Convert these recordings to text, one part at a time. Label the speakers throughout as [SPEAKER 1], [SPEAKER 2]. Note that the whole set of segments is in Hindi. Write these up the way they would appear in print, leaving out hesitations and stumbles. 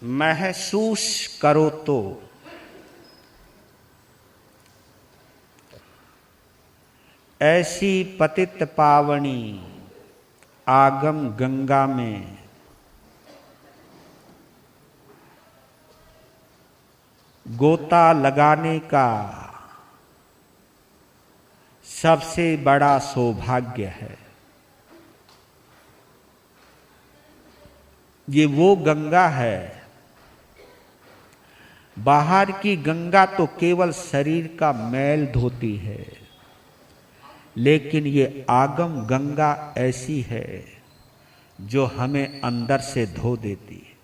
[SPEAKER 1] महसूस करो तो ऐसी पतित पावनी आगम गंगा में गोता लगाने का सबसे बड़ा सौभाग्य है। ये वो गंगा है। बाहर की गंगा तो केवल शरीर का मैल धोती है, लेकिन ये आगम गंगा ऐसी है जो हमें अंदर से धो देती है।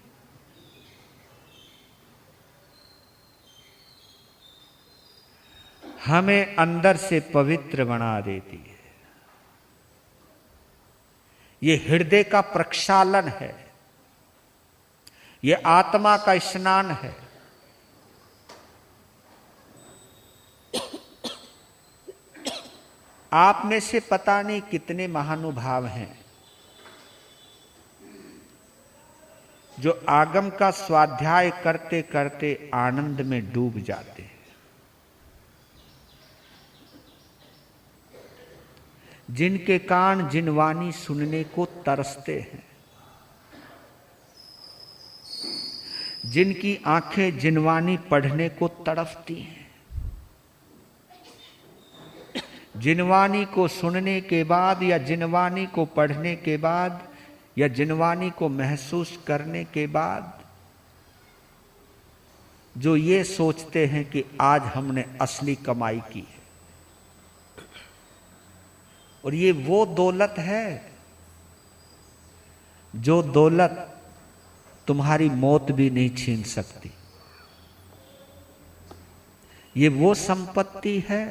[SPEAKER 1] हमें अंदर से पवित्र बना देती है। ये हृदय का प्रक्षालन है, ये आत्मा का स्नान है। आप में से पता नहीं कितने महानुभाव हैं जो आगम का स्वाध्याय करते करते आनंद में डूब जाते हैं। जिनके कान जिनवानी सुनने को तरसते हैं, जिनकी आंखें जिनवानी पढ़ने को तड़पती हैं, जिनवानी को सुनने के बाद या जिनवानी को पढ़ने के बाद या जिनवानी को महसूस करने के बाद जो ये सोचते हैं कि आज हमने असली कमाई की है। और ये वो दौलत है जो दौलत तुम्हारी मौत भी नहीं छीन सकती। ये वो संपत्ति है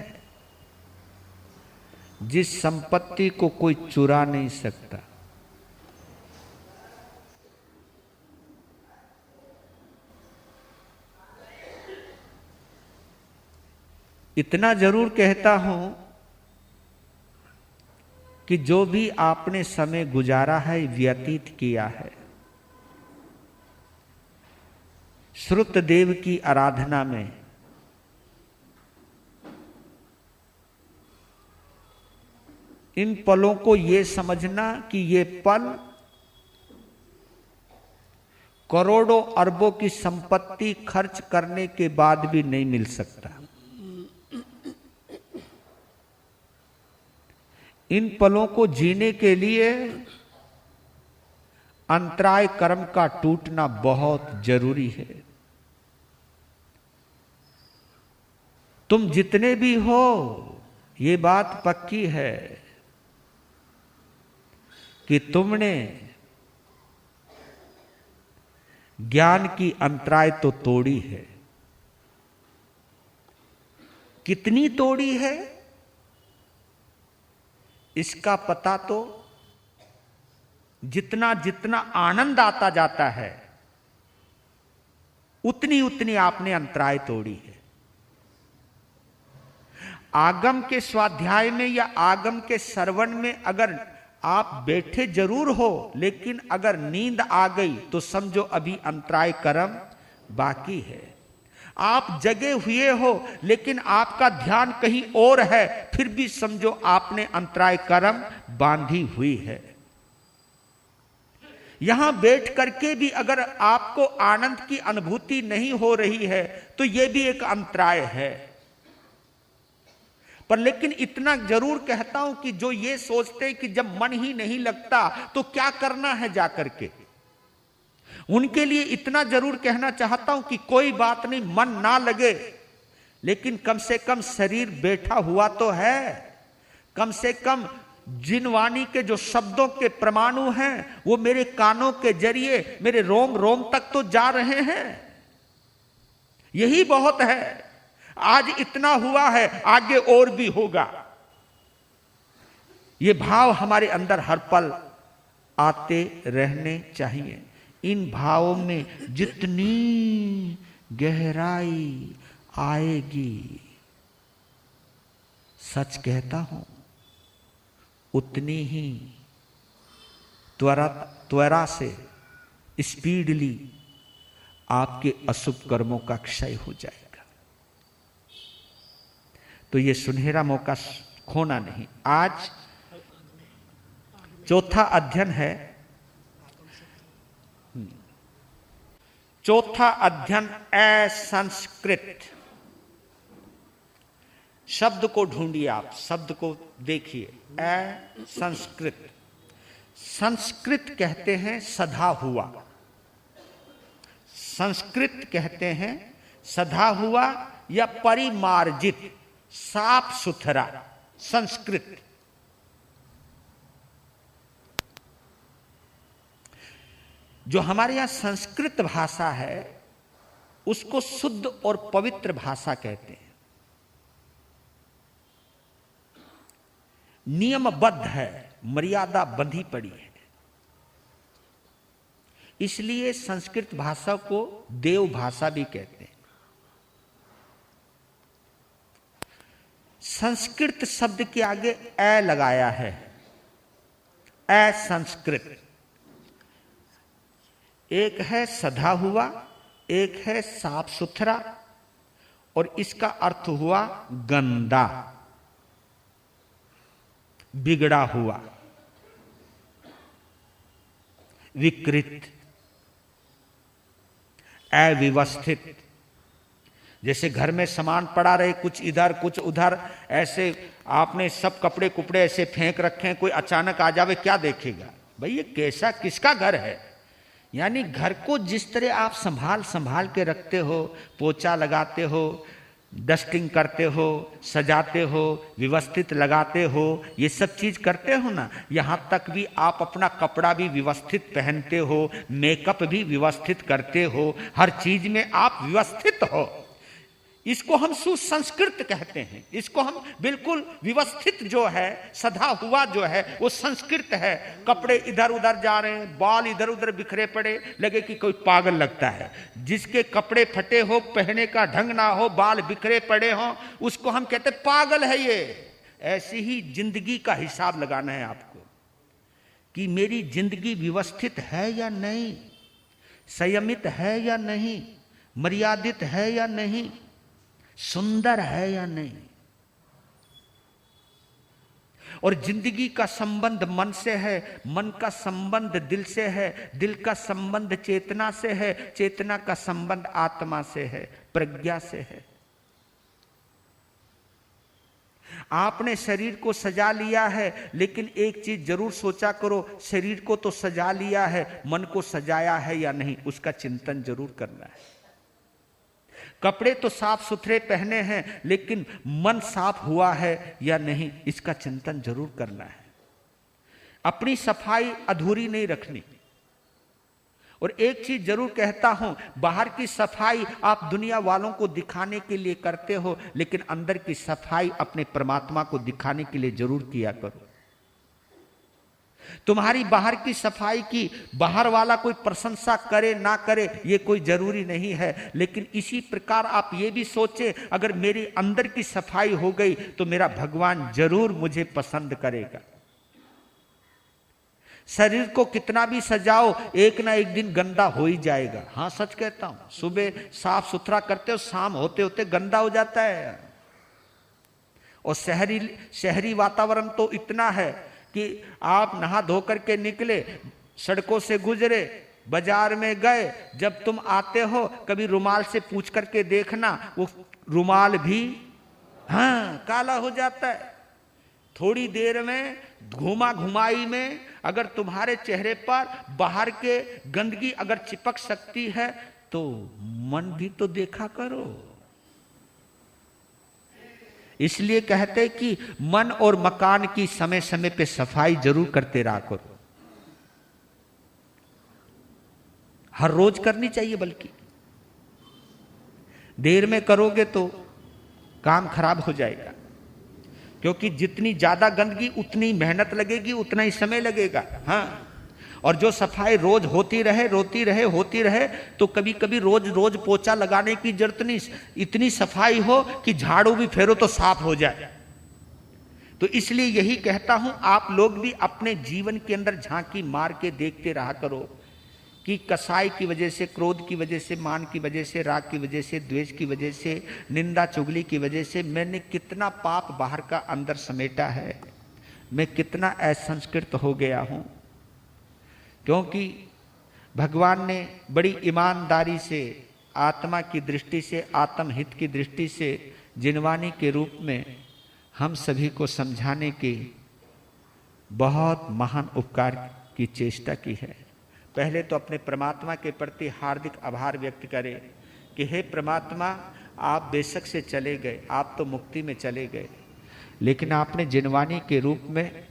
[SPEAKER 1] जिस संपत्ति को कोई चुरा नहीं सकता। इतना जरूर कहता हूं कि जो भी आपने समय गुजारा है, व्यतीत किया है, श्रुत देव की आराधना में, इन पलों को ये समझना कि ये पल करोड़ों अरबों की संपत्ति खर्च करने के बाद भी नहीं मिल सकता। इन पलों को जीने के लिए अंतराय कर्म का टूटना बहुत जरूरी है। तुम जितने भी हो, ये बात पक्की है कि तुमने ज्ञान की अंतराय तो तोड़ी है। कितनी तोड़ी है इसका पता तो जितना जितना आनंद आता जाता है उतनी उतनी आपने अंतराय तोड़ी है। आगम के स्वाध्याय में या आगम के श्रवण में अगर आप बैठे जरूर हो, लेकिन अगर नींद आ गई तो समझो अभी अंतराय कर्म बाकी है। आप जगे हुए हो लेकिन आपका ध्यान कहीं और है, फिर भी समझो आपने अंतराय कर्म बांधी हुई है। यहां बैठ करके भी अगर आपको आनंद की अनुभूति नहीं हो रही है तो यह भी एक अंतराय है। पर लेकिन इतना जरूर कहता हूं कि जो ये सोचते हैं कि जब मन ही नहीं लगता तो क्या करना है जाकर के, उनके लिए इतना जरूर कहना चाहता हूं कि कोई बात नहीं, मन ना लगे लेकिन कम से कम शरीर बैठा हुआ तो है। कम से कम जिन वाणी के जो शब्दों के परमाणु हैं वो मेरे कानों के जरिए मेरे रोम रोम तक तो जा रहे हैं। यही बहुत है। आज इतना हुआ है, आगे और भी होगा। ये भाव हमारे अंदर हर पल आते रहने चाहिए। इन भावों में जितनी गहराई आएगी, सच कहता हूं, उतनी ही त्वरा से स्पीडली आपके अशुभ कर्मों का क्षय हो जाएगा। तो ये सुनहरा मौका खोना नहीं। आज चौथा अध्ययन है, चौथा अध्ययन असंस्कृत। शब्द को ढूंढिए, आप शब्द को देखिए, असंस्कृत। संस्कृत कहते हैं सधा हुआ, संस्कृत कहते हैं सधा हुआ या परिमार्जित, साफ सुथरा। संस्कृत जो हमारे यहां संस्कृत भाषा है उसको शुद्ध और पवित्र भाषा कहते हैं, नियमबद्ध है, मर्यादा बंधी पड़ी है। इसलिए संस्कृत भाषा को देव भाषा भी कहते हैं। संस्कृत शब्द के आगे ए लगाया है, असंस्कृत। एक है सधा हुआ, एक है साफ सुथरा, और इसका अर्थ हुआ गंदा, बिगड़ा हुआ, विकृत, अव्यवस्थित। जैसे घर में सामान पड़ा रहे, कुछ इधर कुछ उधर, ऐसे आपने सब कपड़े कुपड़े ऐसे फेंक रखे हैं, कोई अचानक आ जावे, क्या देखेगा भाई ये कैसा किसका घर है। यानी घर को जिस तरह आप संभाल के रखते हो, पोछा लगाते हो, डस्टिंग करते हो, सजाते हो, व्यवस्थित लगाते हो, ये सब चीज करते हो ना, यहां तक भी आप अपना कपड़ा भी व्यवस्थित पहनते हो, मेकअप भी व्यवस्थित करते हो, हर चीज में आप व्यवस्थित हो। इसको हम सुसंस्कृत कहते हैं। इसको हम बिल्कुल व्यवस्थित जो है, सधा हुआ जो है, वो संस्कृत है। कपड़े इधर उधर जा रहे हैं, बाल इधर उधर बिखरे पड़े, लगे कि कोई पागल लगता है। जिसके कपड़े फटे हो, पहने का ढंग ना हो, बाल बिखरे पड़े हो, उसको हम कहते पागल है ये। ऐसी ही जिंदगी का हिसाब लगाना है आपको कि मेरी जिंदगी व्यवस्थित है या नहीं, संयमित है या नहीं, मर्यादित है या नहीं, सुंदर है या नहीं। और जिंदगी का संबंध मन से है, मन का संबंध दिल से है, दिल का संबंध चेतना से है, चेतना का संबंध आत्मा से है, प्रज्ञा से है। आपने शरीर को सजा लिया है, लेकिन एक चीज जरूर सोचा करो, शरीर को तो सजा लिया है, मन को सजाया है या नहीं, उसका चिंतन जरूर करना है। कपड़े तो साफ सुथरे पहने हैं, लेकिन मन साफ हुआ है या नहीं, इसका चिंतन जरूर करना है। अपनी सफाई अधूरी नहीं रखनी। और एक चीज जरूर कहता हूं, बाहर की सफाई आप दुनिया वालों को दिखाने के लिए करते हो, लेकिन अंदर की सफाई अपने परमात्मा को दिखाने के लिए जरूर किया करो। तुम्हारी बाहर की सफाई की बाहर वाला कोई प्रशंसा करे ना करे ये कोई जरूरी नहीं है, लेकिन इसी प्रकार आप ये भी सोचे, अगर मेरी अंदर की सफाई हो गई तो मेरा भगवान जरूर मुझे पसंद करेगा। शरीर को कितना भी सजाओ, एक ना एक दिन गंदा हो ही जाएगा। हाँ सच कहता हूं, सुबह साफ सुथरा करते हो, शाम होते होते गंदा हो जाता है। और शहरी वातावरण तो इतना है कि आप नहा धो करके निकले, सड़कों से गुजरे, बाजार में गए, जब तुम आते हो कभी रुमाल से पूछ करके देखना, वो रुमाल भी काला हो जाता है। थोड़ी देर में घुमा घुमाई में अगर तुम्हारे चेहरे पर बाहर के गंदगी अगर चिपक सकती है तो मन भी तो देखा करो। इसलिए कहते कि मन और मकान की समय समय पे सफाई जरूर करते रहा करो। हर रोज करनी चाहिए, बल्कि देर में करोगे तो काम खराब हो जाएगा। क्योंकि जितनी ज्यादा गंदगी उतनी मेहनत लगेगी, उतना ही समय लगेगा। हाँ, और जो सफाई रोज होती रहे तो कभी कभी रोज पोछा लगाने की जरूरत नहीं, इतनी सफाई हो कि झाड़ू भी फेरो तो साफ हो जाए। तो इसलिए यही कहता हूं, आप लोग भी अपने जीवन के अंदर झांकी मार के देखते रहा करो कि कसाई की वजह से, क्रोध की वजह से, मान की वजह से, राग की वजह से, द्वेष की वजह से, निंदा चुगली की वजह से मैंने कितना पाप बाहर का अंदर समेटा है, मैं कितना असंस्कृत हो गया हूं। क्योंकि भगवान ने बड़ी ईमानदारी से, आत्मा की दृष्टि से, आत्महित की दृष्टि से जिनवानी के रूप में हम सभी को समझाने की बहुत महान उपकार की चेष्टा की है। पहले तो अपने परमात्मा के प्रति हार्दिक आभार व्यक्त करें कि हे परमात्मा, आप बेशक से चले गए, आप तो मुक्ति में चले गए, लेकिन आपने जिनवानी के रूप में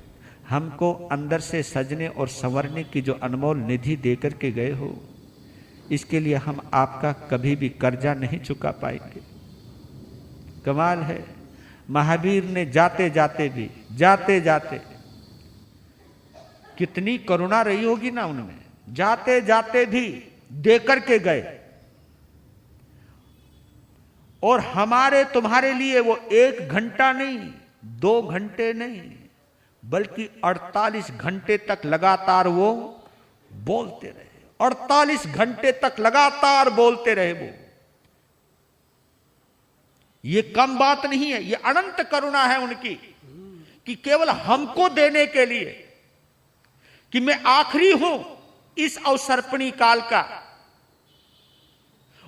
[SPEAKER 1] हमको अंदर से सजने और संवरने की जो अनमोल निधि देकर के गए हो, इसके लिए हम आपका कभी भी कर्जा नहीं चुका पाएंगे। कमाल है, महावीर ने जाते जाते कितनी करुणा रही होगी ना उनमें, जाते जाते भी देकर के गए। और हमारे तुम्हारे लिए वो 1 घंटा नहीं, 2 घंटे नहीं, बल्कि 48 घंटे तक लगातार वो बोलते रहे। 48 घंटे तक लगातार बोलते रहे वो। ये कम बात नहीं है, ये अनंत करुणा है उनकी कि केवल हमको देने के लिए कि मैं आखिरी हूं इस अवसर्पणी काल का,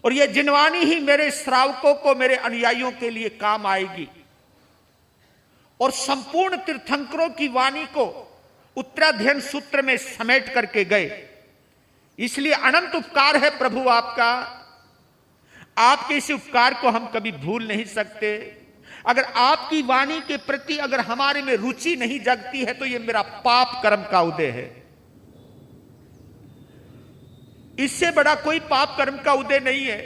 [SPEAKER 1] और ये जिनवानी ही मेरे श्रावकों को, मेरे अनुयायियों के लिए काम आएगी। और संपूर्ण तीर्थंकरों की वाणी को उत्तराध्ययन सूत्र में समेट करके गए। इसलिए अनंत उपकार है प्रभु आपका। आपके इस उपकार को हम कभी भूल नहीं सकते। अगर आपकी वाणी के प्रति अगर हमारे में रुचि नहीं जगती है तो यह मेरा पाप कर्म का उदय है। इससे बड़ा कोई पाप कर्म का उदय नहीं है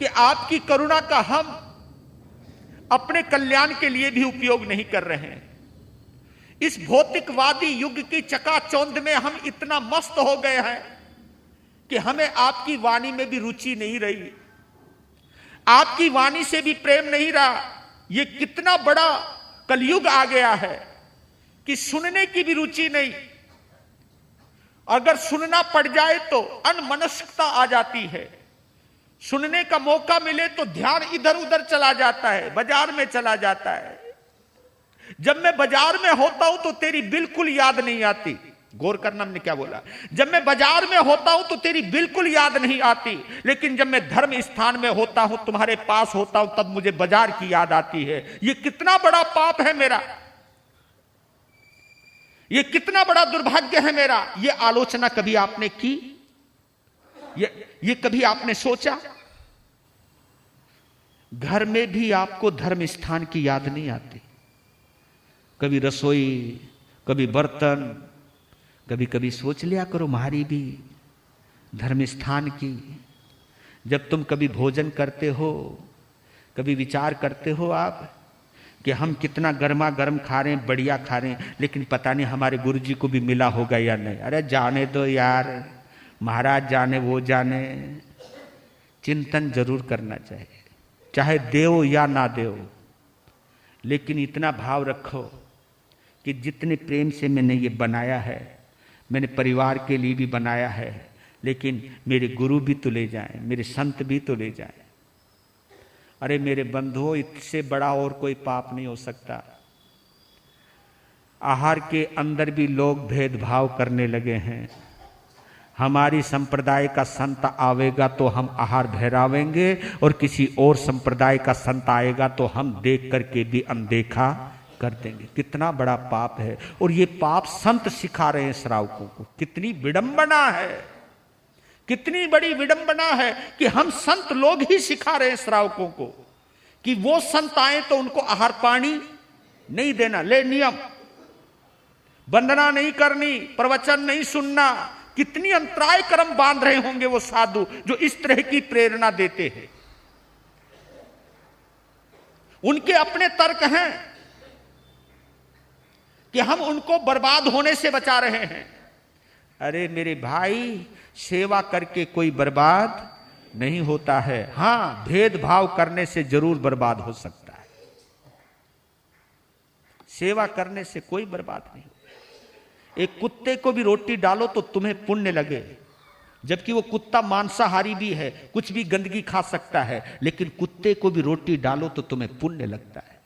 [SPEAKER 1] कि आपकी करुणा का हम अपने कल्याण के लिए भी उपयोग नहीं कर रहे हैं। इस भौतिकवादी युग की चकाचौंध में हम इतना मस्त हो गए हैं कि हमें आपकी वाणी में भी रुचि नहीं रही, आपकी वाणी से भी प्रेम नहीं रहा। ये कितना बड़ा कलयुग आ गया है कि सुनने की भी रुचि नहीं। अगर सुनना पड़ जाए तो अनमनस्कता आ जाती है। सुनने का मौका मिले तो ध्यान इधर उधर चला जाता है, बाजार में चला जाता है। जब मैं बाजार में होता हूं तो तेरी बिल्कुल याद नहीं आती। गौर करना हमने क्या बोला, जब मैं बाजार में होता हूं तो तेरी बिल्कुल याद नहीं आती, लेकिन जब मैं धर्म स्थान में होता हूं, तुम्हारे पास होता हूं, तब मुझे बाजार की याद आती है। यह कितना बड़ा पाप है मेरा, यह कितना बड़ा दुर्भाग्य है मेरा। यह आलोचना कभी आपने की? यह कभी आपने सोचा? घर में भी आपको धर्म स्थान की याद नहीं आती। कभी रसोई, कभी बर्तन, कभी कभी सोच लिया करो हमारी भी धर्म स्थान की। जब तुम कभी भोजन करते हो, कभी विचार करते हो आप कि हम कितना गर्मा गर्म खा रहे हैं, बढ़िया खा रहे हैं, लेकिन पता नहीं हमारे गुरु जी को भी मिला होगा या नहीं। अरे जाने दो यार, महाराज जाने, वो जाने। चिंतन जरूर करना चाहिए, चाहे देव या ना देव, लेकिन इतना भाव रखो कि जितने प्रेम से मैंने ये बनाया है, मैंने परिवार के लिए भी बनाया है, लेकिन मेरे गुरु भी तो ले जाएं, मेरे संत भी तो ले जाएं। अरे मेरे बंधुओं, इससे बड़ा और कोई पाप नहीं हो सकता। आहार के अंदर भी लोग भेदभाव करने लगे हैं। हमारी संप्रदाय का संत आवेगा तो हम आहार भैरावेंगे, और किसी और संप्रदाय का संत आएगा तो हम देख करके भी अनदेखा कर देंगे। कितना बड़ा पाप है, और ये पाप संत सिखा रहे हैं श्रावकों को। कितनी विडंबना है, कितनी बड़ी विडंबना है कि हम संत लोग ही सिखा रहे हैं श्रावकों को कि वो संत आए तो उनको आहार पानी नहीं देना, ले नियम, वंदना नहीं करनी, प्रवचन नहीं सुनना। कितनी अंतराय कर्म बांध रहे होंगे वो साधु जो इस तरह की प्रेरणा देते हैं। उनके अपने तर्क हैं कि हम उनको बर्बाद होने से बचा रहे हैं। अरे मेरे भाई, सेवा करके कोई बर्बाद नहीं होता है। हां, भेदभाव करने से जरूर बर्बाद हो सकता है। सेवा करने से कोई बर्बाद नहीं। एक कुत्ते को भी रोटी डालो तो तुम्हें पुण्य लगे, जबकि वो कुत्ता मांसाहारी भी है, कुछ भी गंदगी खा सकता है, लेकिन कुत्ते को भी रोटी डालो तो तुम्हें पुण्य लगता है।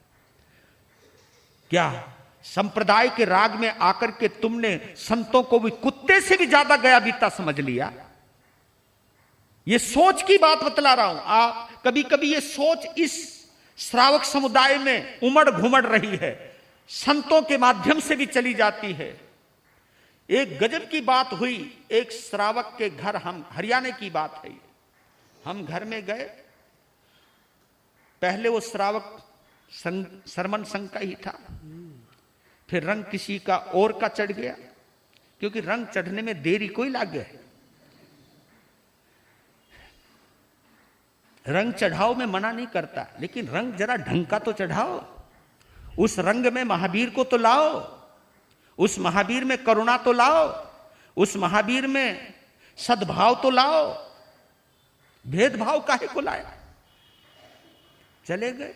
[SPEAKER 1] क्या संप्रदाय के राग में आकर के तुमने संतों को भी कुत्ते से भी ज्यादा गया बीता समझ लिया? ये सोच की बात बतला रहा हूं। आप कभी कभी ये सोच इस श्रावक समुदाय में उमड़ घुमड़ रही है, संतों के माध्यम से भी चली जाती है। एक गजब की बात हुई, एक श्रावक के घर, हम हरियाणा की बात है, हम घर में गए। पहले वो श्रावक सरमन संघ का ही था, फिर रंग किसी का और का चढ़ गया, क्योंकि रंग चढ़ने में देरी कोई लागे। रंग चढ़ाओ में मना नहीं करता, लेकिन रंग जरा ढंग का तो चढ़ाओ। उस रंग में महावीर को तो लाओ, उस महावीर में करुणा तो लाओ, उस महावीर में सद्भाव तो लाओ। भेदभाव काहे को लाया? चले गए।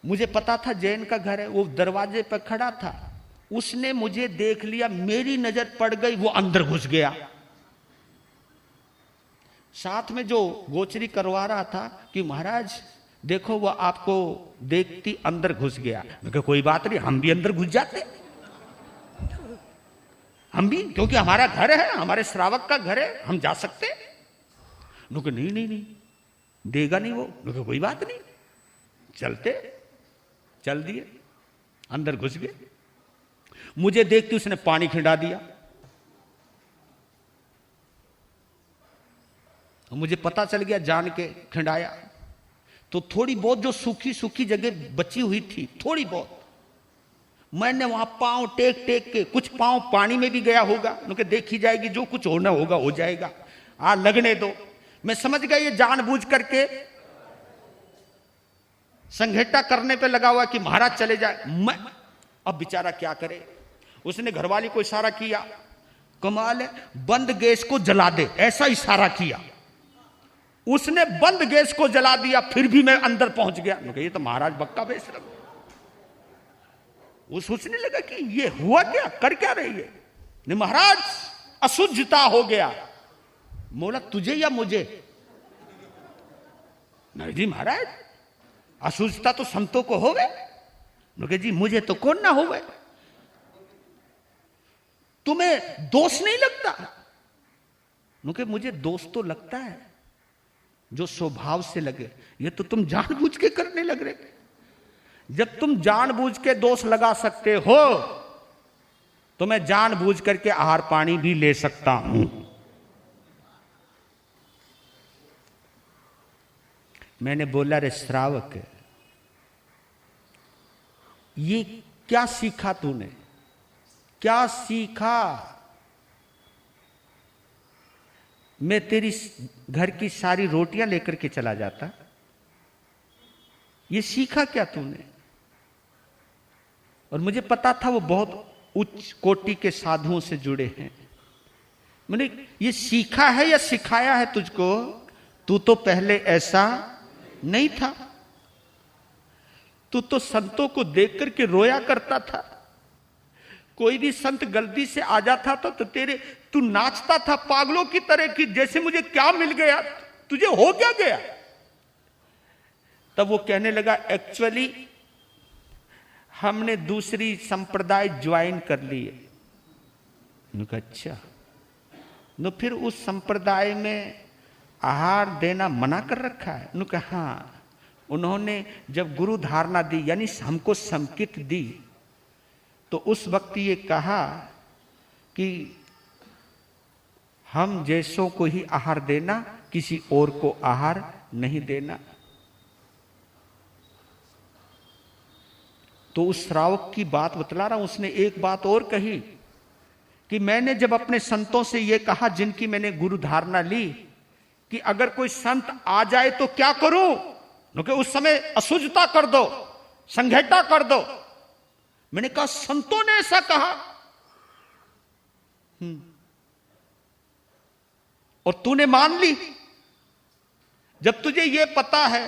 [SPEAKER 1] मुझे पता था जैन का घर है, वो दरवाजे पर खड़ा था, उसने मुझे देख लिया, मेरी नजर पड़ गई, वो अंदर घुस गया। साथ में जो गोचरी करवा रहा था कि महाराज देखो वो आपको देखती अंदर घुस गया। मैं कहा कोई बात नहीं, हम भी अंदर घुस जाते, हम भी, क्योंकि हमारा घर है, हमारे श्रावक का घर है, हम जा सकते। लोग नहीं नहीं नहीं देगा नहीं वो। लोग कोई बात नहीं, चलते। चल दिए, अंदर घुस गए। मुझे देखते उसने पानी खिंडा दिया। मुझे पता चल गया, जान के खिंडाया। तो थोड़ी बहुत जो सूखी सूखी जगह बची हुई थी, थोड़ी बहुत, मैंने वहां पांव टेक टेक के, कुछ पांव पानी में भी गया होगा, उनके देखी जाएगी, जो कुछ होना होगा हो जाएगा, लगने दो। मैं समझ गया ये जानबूझ करके संघेटा करने पे लगा हुआ कि महाराज चले जाए। मैं अब बेचारा क्या करे। उसने घरवाली को इशारा किया, कमाल है, बंद गैस को जला दे, ऐसा इशारा किया। उसने बंद गैस को जला दिया, फिर भी मैं अंदर पहुंच गया। ये तो महाराज बक्का बेशरम। वो सोचने लगा कि ये हुआ क्या, कर क्या रही है। नहीं महाराज अशुद्धता हो गया। बोला तुझे या मुझे? नहीं जी महाराज, अशुद्धता तो संतों को हो गए। जी मुझे तो कौन ना हो गए। तुम्हें दोष नहीं लगता? मुझे दोष तो लगता है, जो स्वभाव से लगे। ये तो तुम जानबूझ के करने लग रहे। जब तुम जानबूझ के दोष लगा सकते हो, तो मैं जानबूझ करके आहार पानी भी ले सकता हूं। मैंने बोला रे श्रावक, ये क्या सीखा तूने, क्या सीखा? मैं तेरी घर की सारी रोटियां लेकर के चला जाता, ये सीखा क्या तूने? और मुझे पता था वो बहुत उच्च कोटि के साधुओं से जुड़े हैं। मैंने ये सीखा है या सिखाया है तुझको? तू तो पहले ऐसा नहीं था। तू तो संतों को देख करके रोया करता था। कोई भी संत गलती से आ जाता था तो तू नाचता था पागलों की तरह कि जैसे मुझे क्या मिल गया, तुझे हो क्या गया। तब वो कहने लगा, एक्चुअली हमने दूसरी संप्रदाय ज्वाइन कर ली है। अच्छा, तो फिर उस संप्रदाय में आहार देना मना कर रखा है? हाँ, उन्होंने जब गुरु धारणा दी, यानी हमको संकित दी, तो उस वक्त ये कहा कि हम जैसों को ही आहार देना, किसी और को आहार नहीं देना। तो उस श्रावक की बात बतला रहा हूं। उसने एक बात और कही कि मैंने जब अपने संतों से यह कहा, जिनकी मैंने गुरु धारणा ली, कि अगर कोई संत आ जाए तो क्या करूं, क्योंकि उस समय अशुद्धता कर दो, संघेटा कर दो। मैंने कहा संतों ने ऐसा कहा, और तूने मान ली। जब तुझे यह पता है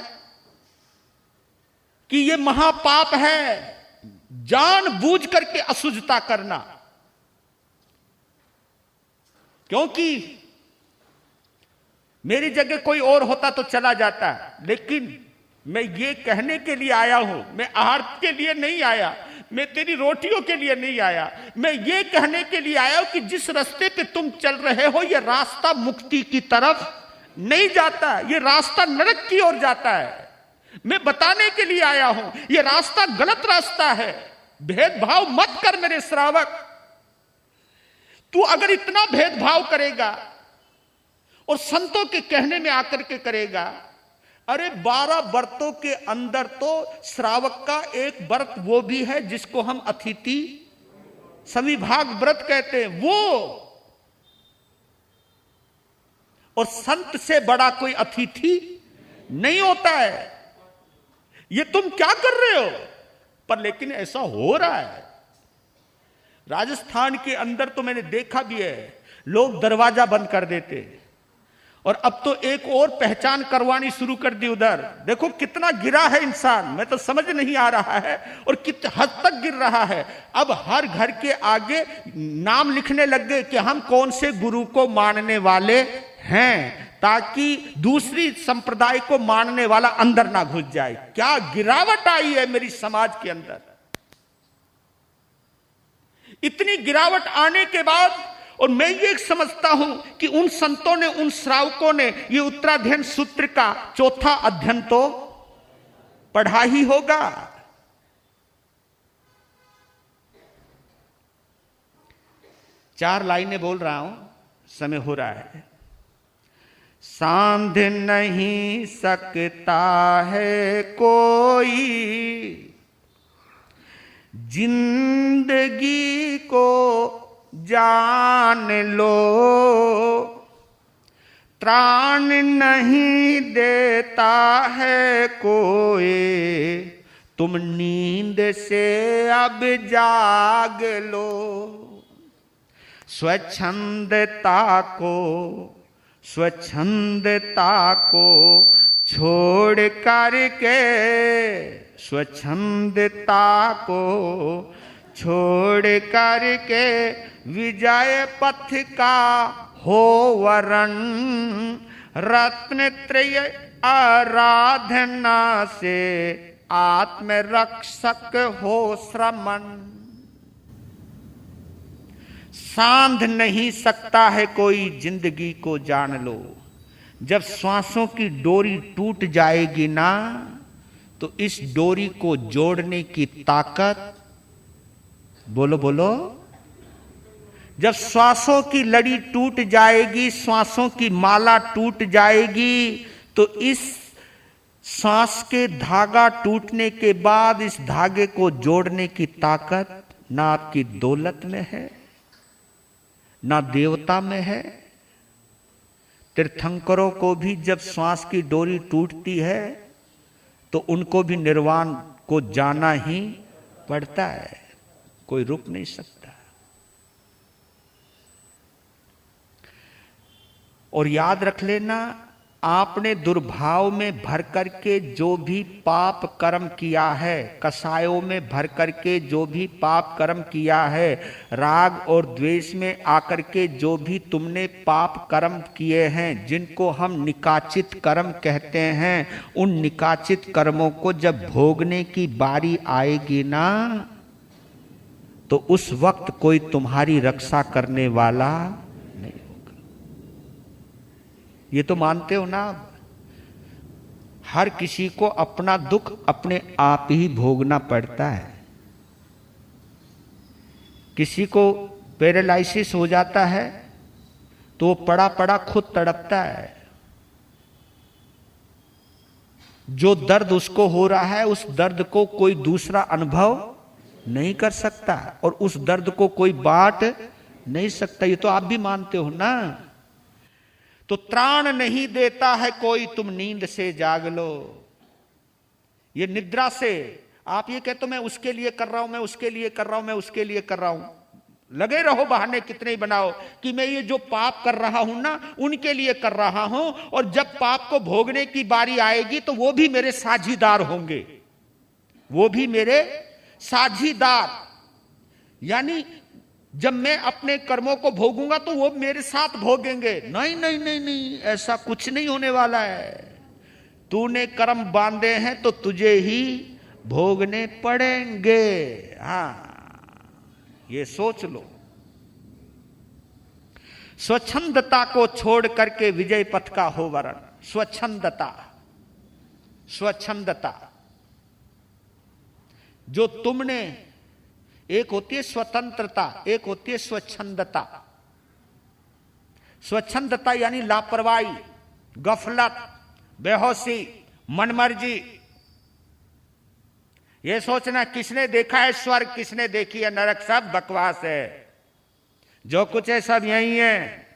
[SPEAKER 1] कि यह महापाप है जानबूझ करके अशुद्धता करना, क्योंकि मेरी जगह कोई और होता तो चला जाता, लेकिन मैं ये कहने के लिए आया हूं, मैं आहार के लिए नहीं आया, मैं तेरी रोटियों के लिए नहीं आया, मैं ये कहने के लिए आया हूं कि जिस रास्ते पे तुम चल रहे हो ये रास्ता मुक्ति की तरफ नहीं जाता, ये रास्ता नरक की ओर जाता है। मैं बताने के लिए आया हूं ये रास्ता गलत रास्ता है। भेदभाव मत कर मेरे श्रावक। तू अगर इतना भेदभाव करेगा और संतों के कहने में आकर के करेगा, अरे 12 व्रतों के अंदर तो श्रावक का एक व्रत वो भी है जिसको हम अतिथि सविभाग व्रत कहते हैं, वो। और संत से बड़ा कोई अतिथि नहीं होता है। ये तुम क्या कर रहे हो? पर लेकिन ऐसा हो रहा है। राजस्थान के अंदर तो मैंने देखा भी है, लोग दरवाजा बंद कर देते, और अब तो एक और पहचान करवानी शुरू कर दी उधर। देखो कितना गिरा है इंसान, मैं तो समझ नहीं आ रहा है, और कित हद तक गिर रहा है। अब हर घर के आगे नाम लिखने लग गए कि हम कौन से गुरु को मानने वाले हैं, ताकि दूसरी संप्रदाय को मानने वाला अंदर ना घुस जाए। क्या गिरावट आई है मेरी समाज के अंदर। इतनी गिरावट आने के बाद, और मैं ये समझता हूं कि उन संतों ने, उन श्रावकों ने ये उत्तराध्ययन सूत्र का चौथा अध्ययन तो पढ़ा ही होगा। चार लाइनें बोल रहा हूं, समय हो रहा है। सांध नहीं सकता है कोई जिंदगी को जान लो, त्राण नहीं देता है कोई, तुम नींद से अब जाग लो। स्वच्छंदता को छोड़ करके, स्वच्छंदता को छोड़ करके विजय पथ का हो वरण, रत्नत्रय आराधना से आत्मरक्षक हो श्रमण। सांध नहीं सकता है कोई जिंदगी को जान लो। जब श्वासों की डोरी टूट जाएगी ना, तो इस डोरी को जोड़ने की ताकत, बोलो बोलो, जब श्वासों की लड़ी टूट जाएगी, श्वासों की माला टूट जाएगी, तो इस सांस के धागा टूटने के बाद इस धागे को जोड़ने की ताकत ना आपकी दौलत में है, ना देवता में है। तीर्थंकरों को भी जब श्वास की डोरी टूटती है तो उनको भी निर्वाण को जाना ही पड़ता है, कोई रुक नहीं सकता। और याद रख लेना, आपने दुर्भाव में भर करके जो भी पाप कर्म किया है, कसायों में भर करके जो भी पाप कर्म किया है, राग और द्वेष में आकर के जो भी तुमने पाप कर्म किए हैं, जिनको हम निकाचित कर्म कहते हैं, उन निकाचित कर्मों को जब भोगने की बारी आएगी ना, तो उस वक्त कोई तुम्हारी रक्षा करने वाला नहीं होगा। ये तो मानते हो ना, हर किसी को अपना दुख अपने आप ही भोगना पड़ता है। किसी को पैरालिसिस हो जाता है तो वो पड़ा पड़ा खुद तड़पता है। जो दर्द उसको हो रहा है, उस दर्द को कोई दूसरा अनुभव नहीं कर सकता, और उस दर्द को कोई बांट नहीं सकता। ये तो आप भी मानते हो ना। तो त्राण नहीं देता है कोई, तुम नींद से जाग लो। ये निद्रा से आप ये कहते हो मैं उसके लिए कर रहा हूं, मैं उसके लिए कर रहा हूं, मैं उसके लिए कर रहा हूं। लगे रहो बहाने कितने ही बनाओ कि मैं ये जो पाप कर रहा हूं ना, उनके लिए कर रहा हूं, और जब पाप को भोगने की बारी आएगी तो वो भी मेरे साझीदार होंगे, वो भी मेरे साझीदार। यानी जब मैं अपने कर्मों को भोगूंगा तो वो मेरे साथ भोगेंगे। नहीं नहीं नहीं नहीं, ऐसा कुछ नहीं होने वाला है। तूने कर्म बांधे हैं तो तुझे ही भोगने पड़ेंगे। हाँ, ये सोच लो। स्वच्छंदता को छोड़ करके विजय पथ का हो वरण। स्वच्छंदता, स्वच्छंदता जो तुमने, एक होती है स्वतंत्रता, एक होती है स्वच्छंदता। स्वच्छंदता यानी लापरवाही, गफलत, बेहोशी, मनमर्जी। यह सोचना किसने देखा है स्वर्ग, किसने देखी है नरक, सब बकवास है। जो कुछ है सब यही है।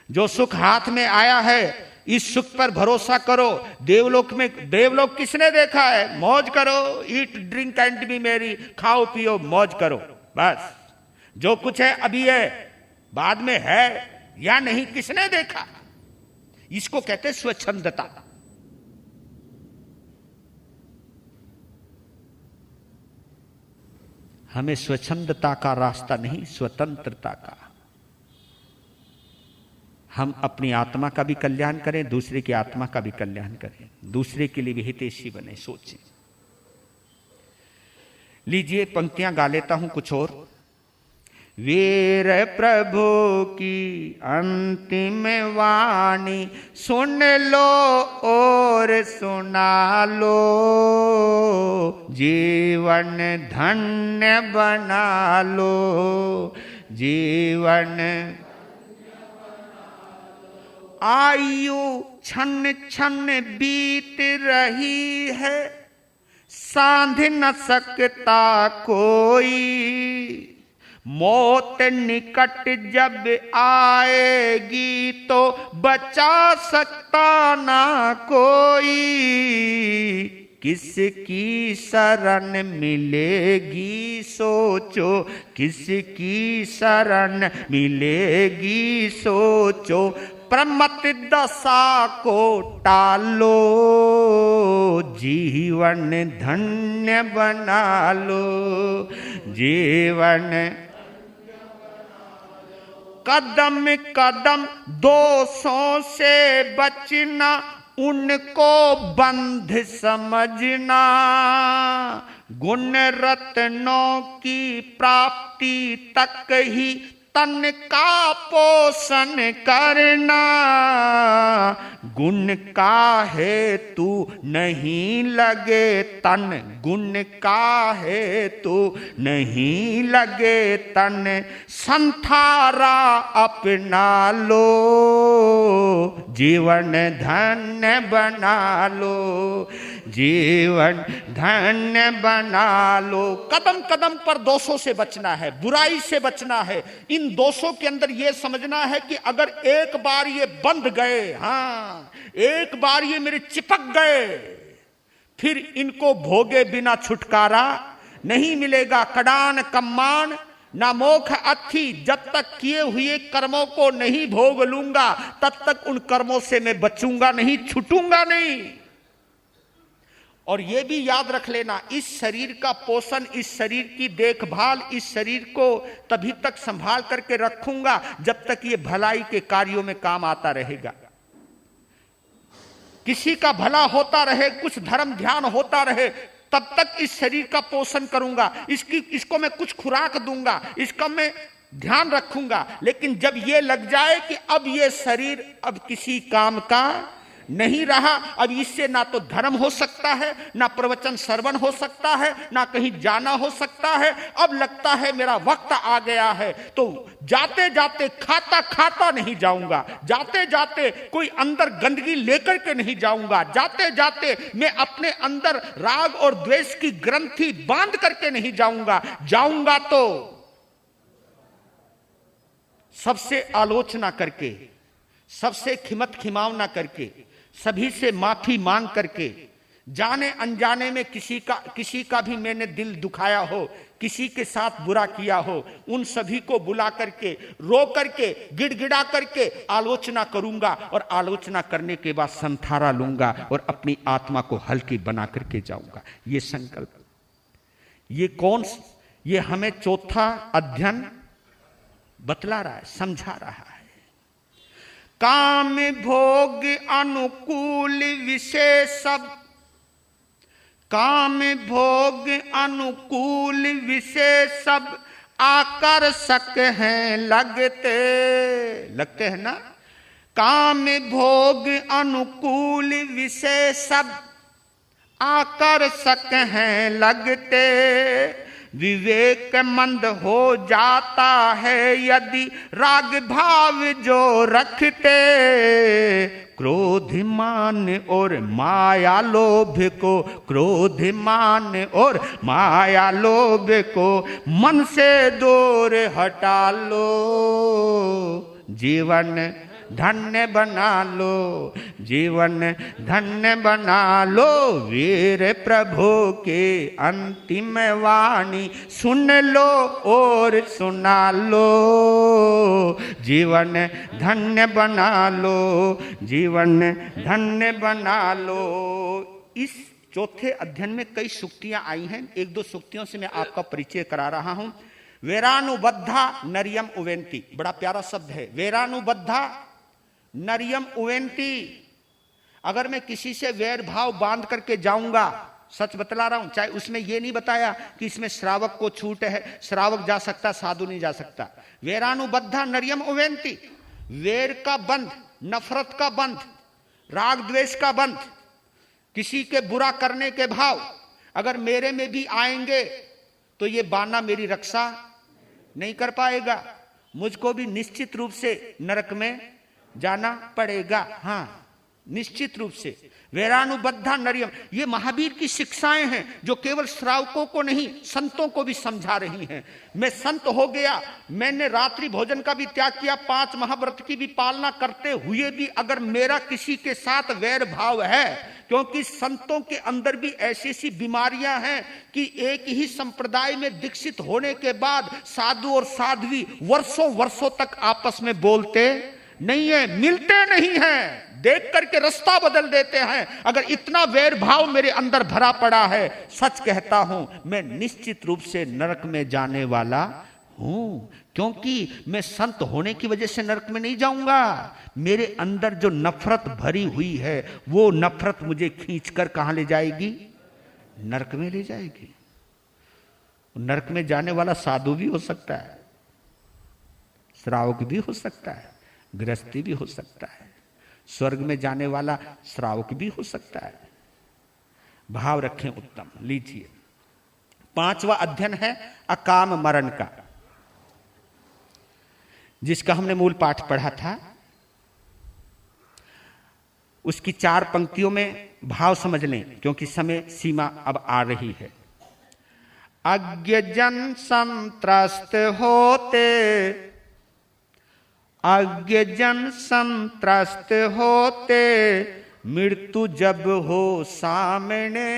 [SPEAKER 1] जो सुख हाथ में आया है इस सुख पर भरोसा करो। देवलोक में, देवलोक किसने देखा है? मौज करो, ईट ड्रिंक एंड बी मेरी, खाओ पियो मौज करो, बस। जो कुछ है अभी है, बाद में है या नहीं किसने देखा? इसको कहते हैं स्वच्छंदता। हमें स्वच्छंदता का रास्ता नहीं, स्वतंत्रता का। हम अपनी आत्मा का भी कल्याण करें, दूसरे की आत्मा का भी कल्याण करें, दूसरे के लिए भी हितैषी बने, सोचें। लीजिए पंक्तियां गा लेता हूं कुछ और। वीर प्रभु की अंतिम वाणी सुन लो और सुना लो, जीवन धन्य बना लो, जीवन। आयु क्षण क्षण बीत रही है, साध न सकता कोई, मौत निकट जब आएगी तो बचा सकता ना कोई। किसकी शरण मिलेगी सोचो, किसकी शरण मिलेगी सोचो, प्रमत दशा को टालो, जीवन धन्य बना लो, जीवन। कदम कदम दोषों से बचना, उनको बंध समझना, गुण रत्नों की प्राप्ति तक ही तन का पोषण करना, गुण का हेतु नहीं लगे तन, गुण का हेतु नहीं लगे तन, संथारा अपना लो, जीवन धन्य बना लो, जीवन धन्य बना लो। कदम कदम पर दोषों से बचना है, बुराई से बचना है। इन दोषों के अंदर यह समझना है कि अगर एक बार ये बंध गए, हाँ एक बार ये मेरे चिपक गए, फिर इनको भोगे बिना छुटकारा नहीं मिलेगा। कडान कम्मान ना मोख अथी, जब तक किए हुए कर्मों को नहीं भोग लूंगा तब तक उन कर्मों से मैं बचूंगा नहीं, छूटूंगा नहीं। और यह भी याद रख लेना, इस शरीर का पोषण, इस शरीर की देखभाल, इस शरीर को तभी तक संभाल करके रखूंगा जब तक ये भलाई के कार्यों में काम आता रहेगा। किसी का भला होता रहे, कुछ धर्म ध्यान होता रहे, तब तक इस शरीर का पोषण करूंगा, इसको मैं कुछ खुराक दूंगा, इसका मैं ध्यान रखूंगा। लेकिन जब ये लग जाए कि अब ये शरीर अब किसी काम का नहीं रहा, अब इससे ना तो धर्म हो सकता है, ना प्रवचन श्रवण हो सकता है, ना कहीं जाना हो सकता है, अब लगता है मेरा वक्त आ गया है, तो जाते जाते खाता खाता नहीं जाऊंगा, जाते जाते कोई अंदर गंदगी लेकर के नहीं जाऊंगा, जाते जाते मैं अपने अंदर राग और द्वेष की ग्रंथि बांध करके नहीं जाऊंगा। जाऊंगा तो सबसे आलोचना करके, सबसे खिमत खिमावना करके, सभी से माफी मांग करके, जाने अनजाने में किसी का भी मैंने दिल दुखाया हो, किसी के साथ बुरा किया हो, उन सभी को बुला करके, रो करके, गिड़गिड़ा करके आलोचना करूंगा, और आलोचना करने के बाद संथारा लूंगा और अपनी आत्मा को हल्की बना करके जाऊंगा। ये संकल्प, ये हमें चौथा अध्ययन बतला रहा है, समझा रहा है। काम भोग अनुकूल विषय सब, काम भोग अनुकूल विषय सब आकर्षक हैं लगते, लगते हैं ना। काम भोग अनुकूल विषय सब आकर्षक हैं लगते, विवेक मंद हो जाता है यदि राग भाव जो रखते, क्रोधमान और माया लोभ को, क्रोधमान और माया लोभ को मन से दूर हटा लो, जीवन धन्य बना लो, जीवन धन्य बना लो, वीर प्रभु के अंतिम वाणी सुन लो और सुना लो, जीवन धन्य बना लो, जीवन धन्य बना लो। इस चौथे अध्ययन में कई सूक्तियां आई हैं, एक दो सूक्तियों से मैं आपका परिचय करा रहा हूं। वेरानुबद्धा नरियम उवेंती, बड़ा प्यारा शब्द है, वेरानुबद्धा नरियम उवेंती। अगर मैं किसी से वैर भाव बांध करके जाऊंगा, सच बतला रहा हूं, चाहे उसमें यह नहीं बताया कि इसमें श्रावक को छूट है, श्रावक जा सकता, साधु नहीं जा सकता। वेरानुबद्धा नरियम उवेंती, वैर का बंध, नफरत का बंध, राग द्वेष का बंध, किसी के बुरा करने के भाव अगर मेरे में भी आएंगे तो ये बाना मेरी रक्षा नहीं कर पाएगा, मुझको भी निश्चित रूप से नरक में जाना पड़ेगा। हाँ, निश्चित रूप से। वेरानुबद्धा नरियम, ये महावीर की शिक्षाएं हैं जो केवल श्रावकों को नहीं संतों को भी समझा रही हैं। मैं संत हो गया, मैंने रात्रि भोजन का भी त्याग किया, 5 महाव्रत की भी पालना करते हुए भी अगर मेरा किसी के साथ वैर भाव है, क्योंकि संतों के अंदर भी ऐसी ऐसी बीमारियां हैं कि एक ही संप्रदाय में दीक्षित होने के बाद साधु और साध्वी वर्षों वर्षों तक आपस में बोलते नहीं है, मिलते नहीं हैं, देख करके रास्ता बदल देते हैं। अगर इतना वैर भाव मेरे अंदर भरा पड़ा है, सच कहता हूं मैं निश्चित रूप से नरक में जाने वाला हूं, क्योंकि मैं संत होने की वजह से नरक में नहीं जाऊंगा। मेरे अंदर जो नफरत भरी हुई है वो नफरत मुझे खींचकर कहां ले जाएगी? नरक में ले जाएगी। नरक में जाने वाला साधु भी हो सकता है, श्रावक भी हो सकता है, गृहस्थी भी हो सकता है, स्वर्ग में जाने वाला श्रावक भी हो सकता है। भाव रखें उत्तम। लीजिए, 5वां अध्ययन है अकाम मरण का, जिसका हमने मूल पाठ पढ़ा था। उसकी 4 पंक्तियों में भाव समझ लें, क्योंकि समय सीमा अब आ रही है। अज्ञ जन संत्रस्त होते, अज्ञ जन संत्रस्त होते, मृत्यु जब हो सामने,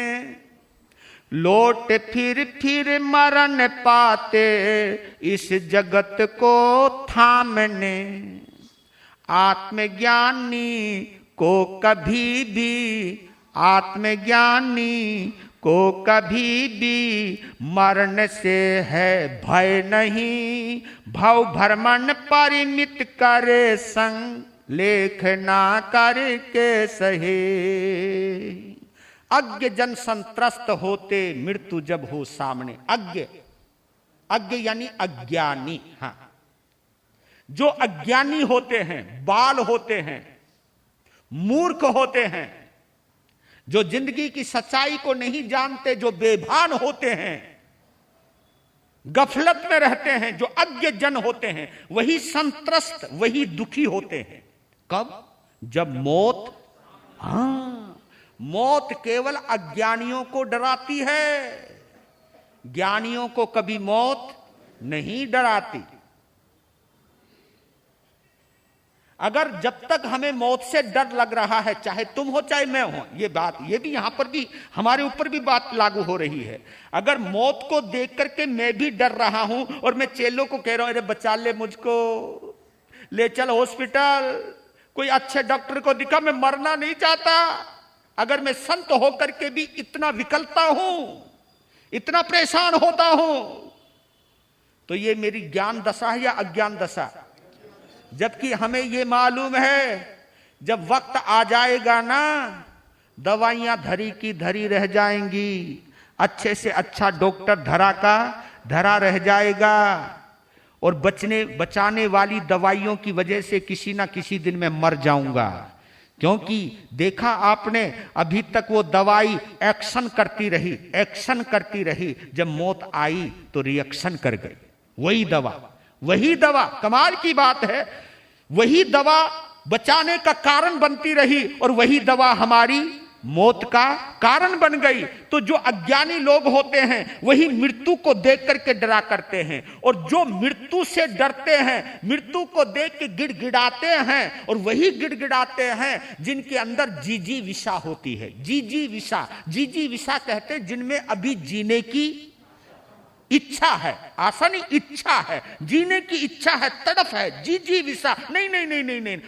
[SPEAKER 1] लौट फिर मरण पाते, इस जगत को थामने। आत्मज्ञानी को कभी भी, आत्मज्ञानी को कभी भी मरण से है भय नहीं। भव भ्रमण परिमित करे संग, लेख ना करके सहे। अज्ञ जन संत्रस्त होते, मृत्यु जब हो सामने। अज्ञ, अज्ञ यानी अज्ञानी। हाँ, जो अज्ञानी होते हैं, बाल होते हैं, मूर्ख होते हैं, जो जिंदगी की सच्चाई को नहीं जानते, जो बेभान होते हैं, गफलत में रहते हैं, जो अज्ञ जन होते हैं, वही संत्रस्त, वही दुखी होते हैं। कब? जब मौत, हाँ, मौत केवल अज्ञानियों को डराती है, ज्ञानियों को कभी मौत नहीं डराती। अगर जब तक हमें मौत से डर लग रहा है, चाहे तुम हो चाहे मैं हूं, ये बात, ये भी यहां पर भी हमारे ऊपर भी बात लागू हो रही है। अगर मौत को देख करके मैं भी डर रहा हूं और मैं चेलों को कह रहा हूं, अरे बचा ले मुझको, ले चल हॉस्पिटल, कोई अच्छे डॉक्टर को दिखा, मैं मरना नहीं चाहता। अगर मैं संत होकर के भी इतना विकलता हूं, इतना परेशान होता हूं, तो ये मेरी ज्ञान दशा है या अज्ञान दशा? जबकि हमें ये मालूम है जब वक्त आ जाएगा ना, दवाइयां धरी की धरी रह जाएंगी, अच्छे से अच्छा डॉक्टर धरा का धरा रह जाएगा, और बचाने वाली दवाइयों की वजह से किसी ना किसी दिन मैं मर जाऊंगा। क्योंकि देखा आपने, अभी तक वो दवाई एक्शन करती रही, जब मौत आई तो रिएक्शन कर गई। वही दवा, कमाल की बात है, वही दवा बचाने का कारण बनती रही और वही दवा हमारी मौत का कारण बन गई। तो जो अज्ञानी लोग होते हैं वही मृत्यु को देख करके डरा करते हैं, और जो मृत्यु से डरते हैं, मृत्यु को देख के गिड़गिड़ाते हैं, और वही गिड़गिड़ाते हैं जिनके अंदर जीजी विषा होती है। जीजी विषा कहते हैं जिनमें अभी जीने की इच्छा है, आशा नहीं, इच्छा है, जीने की इच्छा है, तड़फ है, जीजी विषा। नहीं,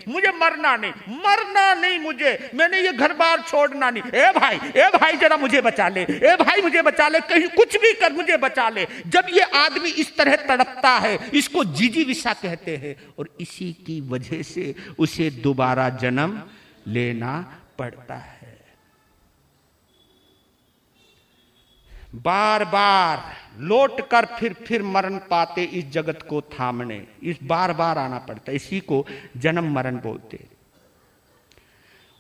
[SPEAKER 1] मुझे मरना नहीं, मैंने ये घर बार छोड़ना नहीं। ए भाई जरा मुझे बचा ले, कहीं कुछ भी कर मुझे बचा ले। जब ये आदमी इस तरह तड़पता है, इसको जीजी विषा कहते हैं, और इसी की वजह से उसे दोबारा जन्म लेना पड़ता है। बार बार लौट कर फिर मरण पाते इस जगत को थामने, इस बार बार आना पड़ता है, इसी को जन्म मरण बोलते।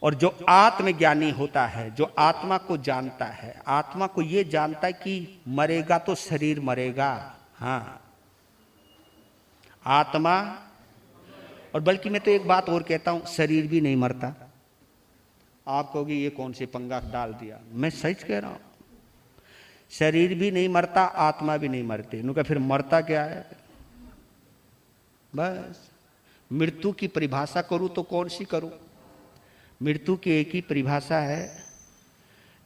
[SPEAKER 1] और जो आत्मज्ञानी होता है, जो आत्मा को जानता है, आत्मा को ये जानता है कि मरेगा तो शरीर मरेगा, हाँ आत्मा, और बल्कि मैं तो एक बात और कहता हूं, शरीर भी नहीं मरता। आप कहोगे ये कौन से पंगा डाल दिया, मैं सच कह रहा हूं, शरीर भी नहीं मरता, आत्मा भी नहीं मरती। उनका फिर मरता क्या है? बस मृत्यु की परिभाषा करूं तो कौन सी करूं? मृत्यु की एक ही परिभाषा है,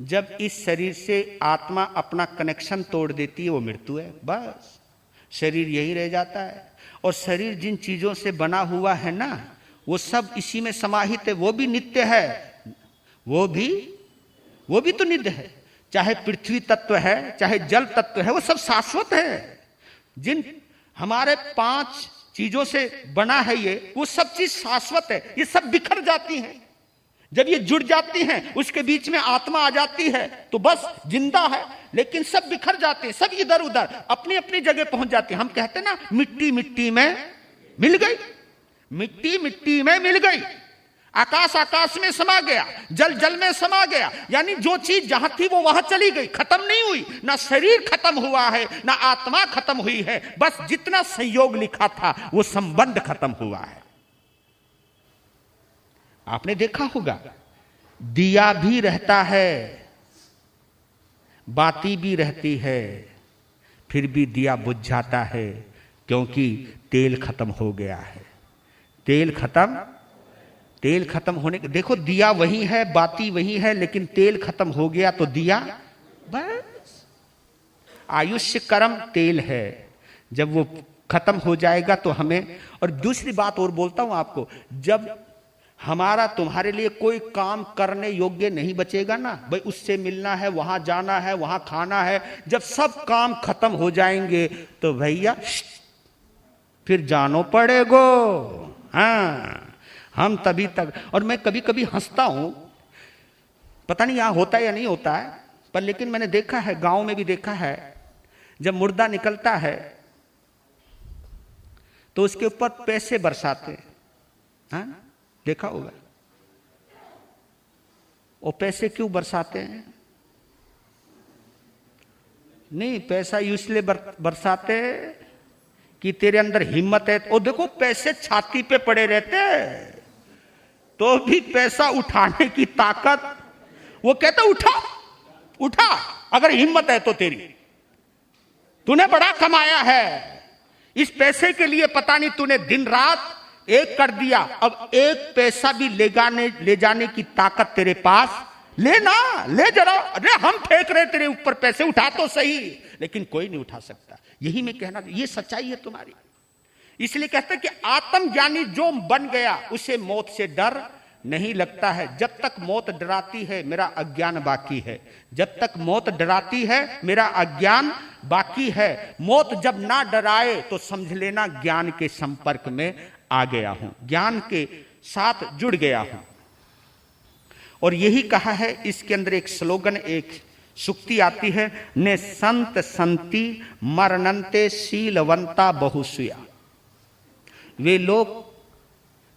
[SPEAKER 1] जब इस शरीर से आत्मा अपना कनेक्शन तोड़ देती है वो मृत्यु है। बस शरीर यही रह जाता है, और शरीर जिन चीजों से बना हुआ है ना, वो सब इसी में समाहित है। वो भी नित्य है, वो भी तो नित्य है। चाहे पृथ्वी तत्व है, चाहे जल तत्व है, वो सब शाश्वत है। जिन हमारे 5 चीजों से बना है ये, वो सब चीज शाश्वत है। ये सब बिखर जाती हैं, जब ये जुड़ जाती हैं, उसके बीच में आत्मा आ जाती है तो बस जिंदा है। लेकिन सब बिखर जाते हैं, सब इधर उधर अपनी अपनी जगह पहुंच जाते हैं। हम कहते हैं ना, मिट्टी मिट्टी में मिल गई, मिट्टी मिट्टी में मिल गई, आकाश आकाश में समा गया, जल जल में समा गया। यानी जो चीज जहां थी वो वहां चली गई, खत्म नहीं हुई। ना शरीर खत्म हुआ है, ना आत्मा खत्म हुई है, बस जितना संयोग लिखा था वो संबंध खत्म हुआ है। आपने देखा होगा, दिया भी रहता है, बाती भी रहती है, फिर भी दिया बुझ जाता है, क्योंकि तेल खत्म हो गया है। तेल खत्म होने, देखो दिया वही है, बाती वही है, लेकिन तेल खत्म हो गया तो दिया बस। आयुष्य कर्म तेल है, जब वो खत्म हो जाएगा तो हमें। और दूसरी बात और बोलता हूं आपको, जब हमारा तुम्हारे लिए कोई काम करने योग्य नहीं बचेगा ना, भाई उससे मिलना है, वहां जाना है, वहां खाना है, जब सब काम खत्म हो जाएंगे तो भैया फिर जानो पड़ेगो। हाँ, हम तभी तक। और मैं कभी कभी हंसता हूं, पता नहीं यहां होता है या नहीं होता है, पर लेकिन मैंने देखा है, गांव में भी देखा है, जब मुर्दा निकलता है तो उसके ऊपर पैसे बरसाते हैं। हाँ, देखा होगा। वो पैसे क्यों बरसाते हैं? नहीं, पैसा इसलिए बरसाते कि तेरे अंदर हिम्मत है। और देखो, पैसे छाती पे पड़े रहते तो भी पैसा उठाने की ताकत, वो कहता उठा अगर हिम्मत है तो तेरी, तूने बड़ा कमाया है, इस पैसे के लिए पता नहीं तूने दिन रात एक कर दिया, अब एक पैसा भी ले जाने की ताकत तेरे पास, ले जरा। अरे हम फेंक रहे तेरे ऊपर पैसे, उठा तो सही, लेकिन कोई नहीं उठा सकता। यही मैं कहना, ये सच्चाई है तुम्हारी। इसलिए कहते हैं कि आत्मज्ञानी जो बन गया उसे मौत से डर नहीं लगता है। जब तक मौत डराती है मेरा अज्ञान बाकी है, जब तक मौत डराती है मेरा अज्ञान बाकी है। मौत जब ना डराए तो समझ लेना ज्ञान के संपर्क में आ गया हूं, ज्ञान के साथ जुड़ गया हूं। और यही कहा है, इसके अंदर एक स्लोगन, एक सुक्ति आती है, ने संत संति मरणंते शीलवंता बहुसुया। वे लोग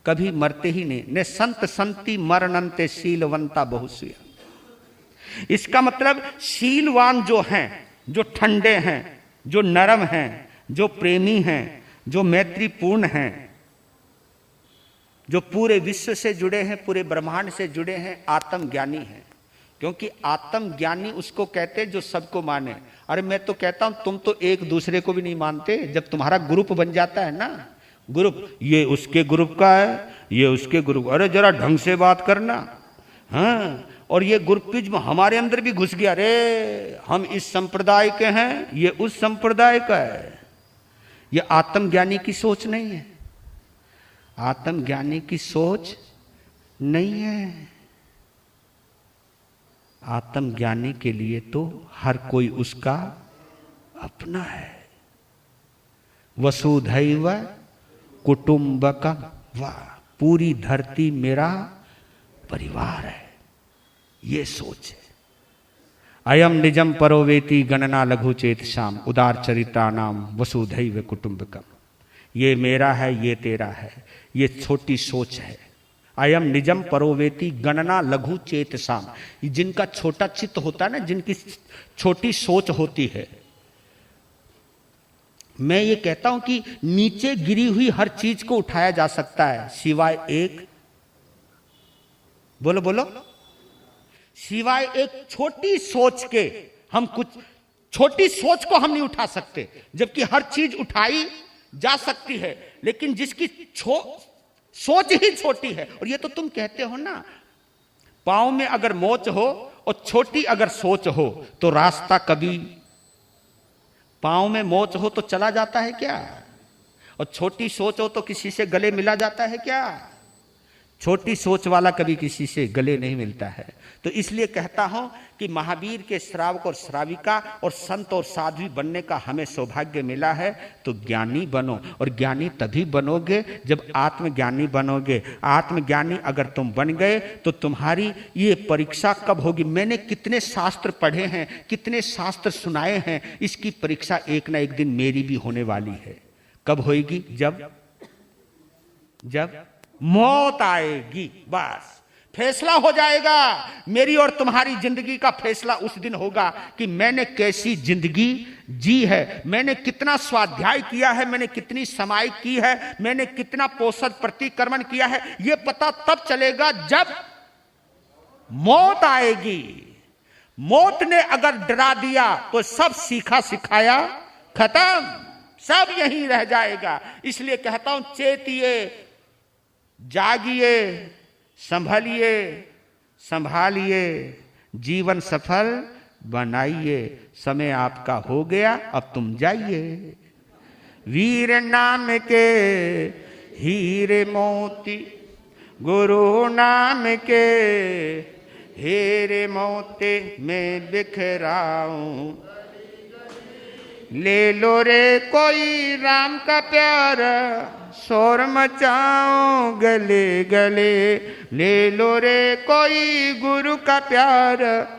[SPEAKER 1] कभी मरते ही नहीं। ने संत संति मरणंते शीलवंता बहुसुया। इसका मतलब शीलवान जो हैं, जो ठंडे हैं, जो नरम हैं, जो प्रेमी हैं, जो मैत्रीपूर्ण हैं, जो पूरे विश्व से जुड़े हैं, पूरे ब्रह्मांड से जुड़े हैं, आत्मज्ञानी हैं। क्योंकि आत्मज्ञानी उसको कहते हैं जो सबको माने। अरे मैं तो कहता हूं तुम तो एक दूसरे को भी नहीं मानते। जब तुम्हारा ग्रुप बन जाता है ना, ग्रुप, ये उसके ग्रुप का है, ये उसके ग्रुप, अरे जरा ढंग से बात करना। हाँ, और ये ग्रुपिज्म हमारे अंदर भी घुस गया। अरे हम इस संप्रदाय के हैं, ये उस संप्रदाय का है। ये आत्मज्ञानी की सोच नहीं है, आत्मज्ञानी की सोच नहीं है। आत्मज्ञानी के लिए तो हर कोई उसका अपना है। वसुधैव कुटुंबकम, वाह, पूरी धरती मेरा परिवार है, ये सोच है। अयम निजम परोवेति गणना लघु चेत श्याम उदार चरित्रा नाम वसुधैव कुटुंबकम। ये मेरा है, ये तेरा है, ये छोटी सोच है। अयम निजम परोवेति गणना लघु चेत शाम। जिनका छोटा चित्त होता है ना, जिनकी छोटी सोच होती है, मैं ये कहता हूं कि नीचे गिरी हुई हर चीज को उठाया जा सकता है सिवाय एक, बोलो बोलो, सिवाय एक छोटी सोच के। हम कुछ छोटी सोच को हम नहीं उठा सकते, जबकि हर चीज उठाई जा सकती है। लेकिन जिसकी सोच ही छोटी है, और ये तो तुम कहते हो ना, पांव में अगर मोच हो और छोटी अगर सोच हो तो रास्ता कभी, पांव में मोच हो तो चला जाता है क्या? और छोटी सोच हो तो किसी से गले मिला जाता है क्या? छोटी सोच वाला कभी किसी से गले नहीं मिलता है। तो इसलिए कहता हूं कि महावीर के श्रावक और श्राविका और संत और साध्वी बनने का हमें सौभाग्य मिला है। तो ज्ञानी बनो, और ज्ञानी तभी बनोगे जब आत्मज्ञानी बनोगे। आत्मज्ञानी अगर तुम बन गए तो तुम्हारी ये परीक्षा कब होगी? मैंने कितने शास्त्र पढ़े हैं, कितने शास्त्र सुनाए हैं, इसकी परीक्षा एक ना एक दिन मेरी भी होने वाली है। कब होगी? जब मौत आएगी, बस फैसला हो जाएगा। मेरी और तुम्हारी जिंदगी का फैसला उस दिन होगा कि मैंने कैसी जिंदगी जी है, मैंने कितना स्वाध्याय किया है, मैंने कितनी समाई की है, मैंने कितना पोषण प्रतिक्रमण किया है। यह पता तब चलेगा जब मौत आएगी। मौत ने अगर डरा दिया तो सब सीखा सिखाया खत्म, सब यहीं रह जाएगा। इसलिए कहता हूं, चेतिए, जागिए, संभलिए, संभालिए, जीवन सफल बनाइए। समय आपका हो गया, अब तुम जाइए। वीर नाम के हीरे मोती, गुरु नाम के हीरे मोती में बिखराऊं। ले लो रे कोई राम का प्यार, शोर मचाओ गले गले। ले लो रे कोई गुरु का प्यार,